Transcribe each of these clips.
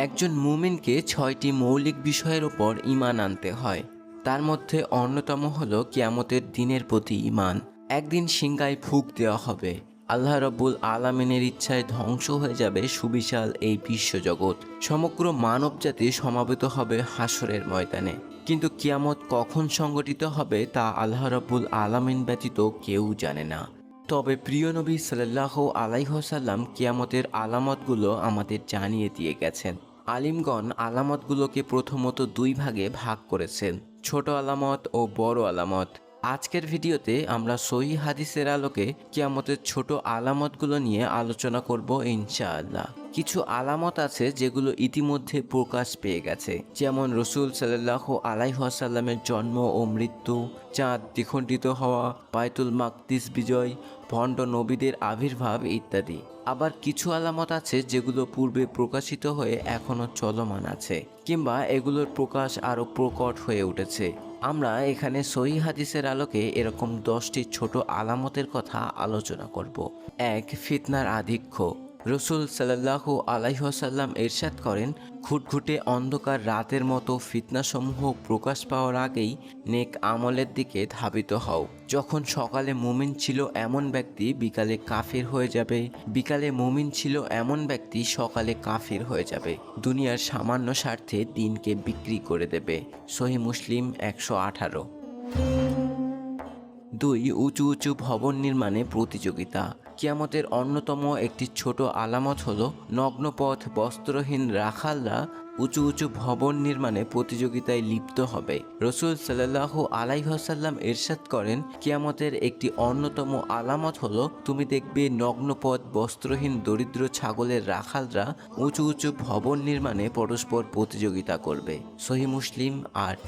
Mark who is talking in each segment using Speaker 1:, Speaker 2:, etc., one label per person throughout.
Speaker 1: একজন মুমিনকে ৬টি মৌলিক বিষয়ের ওপর ঈমান আনতে হয়। তার মধ্যে অন্যতম হলো কিয়ামতের দিনের প্রতি ঈমান। একদিন সিংহায় ফুঁক দেওয়া হবে। আল্লাহ রাব্বুল আলামিনের ইচ্ছায় ধ্বংস হয়ে যাবে সুবিশাল এই বিশ্বজগৎ। সমগ্র মানবজাতি সমাবেত হবে হাসরের ময়দানে। কিন্তু কিয়ামত কখন সংঘটিত হবে তা আল্লাহ রাব্বুল আলামিন ব্যতীত কেউ জানে না। তবে প্রিয় নবী সাল্লাল্লাহু আলাইহি ওয়াসাল্লাম কিয়ামতের আলামতগুলো আমাদের জানিয়ে দিয়ে গেছেন। আলিমগণ আলামতগুলোকে প্রথমত দুই ভাগে ভাগ করেছেন, ছোট আলামত ও বড় আলামত। আজকের ভিডিওতে আমরা সহিহ হাদিসের আলোকে কিয়ামতের ছোট আলামতগুলো নিয়ে আলোচনা করব ইনশাআল্লাহ। কিছু আলামত আছে যেগুলো ইতিমধ্যে প্রকাশ পেয়ে গেছে, যেমন রসুল সাল্লাল্লাহু আলাইহি ওয়াসাল্লামের জন্ম ও মৃত্যু, চাঁদ দ্বিখণ্ডিত হওয়া, বায়তুল মাকদিস বিজয়, ভণ্ড নবীদের আবির্ভাব ইত্যাদি। আবার কিছু আলামত আছে যেগুলো পূর্বে প্রকাশিত হয়ে এখনও চলমান আছে, কিংবা এগুলোর প্রকাশ আরও প্রকট হয়ে উঠেছে। আমরা এখানে সহিহ হাদিসের আলোকে এরকম 10টি ছোট আলামতের কথা আলোচনা করব। 1. ফিতনার আধিক্য। রসুল সাল্লাল্লাহু আলাইহি ওয়াসাল্লাম ইরশাদ করেন, ঘুটঘুটে অন্ধকার রাতের মতো ফিতনাসমূহ প্রকাশ পাওয়ার আগেই নেক আমলের দিকে ধাবিত হও। যখন সকালে মুমিন ছিল এমন ব্যক্তি বিকালে কাফির হয়ে যাবে, বিকালে মুমিন ছিল এমন ব্যক্তি সকালে কাফির হয়ে যাবে। দুনিয়ার সামান্য স্বার্থে দিনকে বিক্রি করে দেবে। সহিহ মুসলিম 118। 2. উঁচু উঁচু ভবন নির্মাণে প্রতিযোগিতা। কিয়ামতের অন্যতম একটি ছোট আলামত হলো নগ্নপথ বস্ত্রহীন রাখালরা উঁচু উঁচু ভবন নির্মাণে প্রতিযোগিতায় লিপ্ত হবে। রসুল সাল্লাল্লাহু আলাইহি ওয়াসাল্লাম ইরশাদ করেন, কিয়ামতের একটি অন্যতম আলামত হলো তুমি দেখবে নগ্নপথ বস্ত্রহীন দরিদ্র ছাগলের রাখালরা উঁচু উঁচু ভবন নির্মাণে পরস্পর প্রতিযোগিতা করবে। সহিহ মুসলিম 8।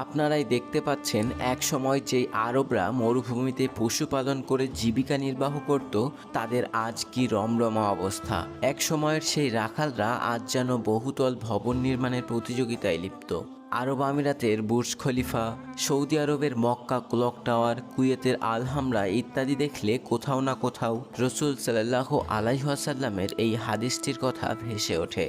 Speaker 1: আপনারাই দেখতে পাচ্ছেন, এক সময় যেই আরবরা মরুভূমিতে পশুপালন করে জীবিকা নির্বাহ করত, তাদের আজ কি রমরমা অবস্থা। এক সময়ের সেই রাখালরা আজ যেন বহুতল ভবন নির্মাণের প্রতিযোগিতায় লিপ্ত। আরব আমিরাতের বুর্জ খলিফা, সৌদি আরবের মক্কা ক্লক টাওয়ার, কুয়েতের আলহামরা ইত্যাদি দেখলে কোথাও না কোথাও রসুল সাল্লাল্লাহু আলাইহি ওয়াসাল্লামের এই হাদিসটির কথা ভেসে ওঠে।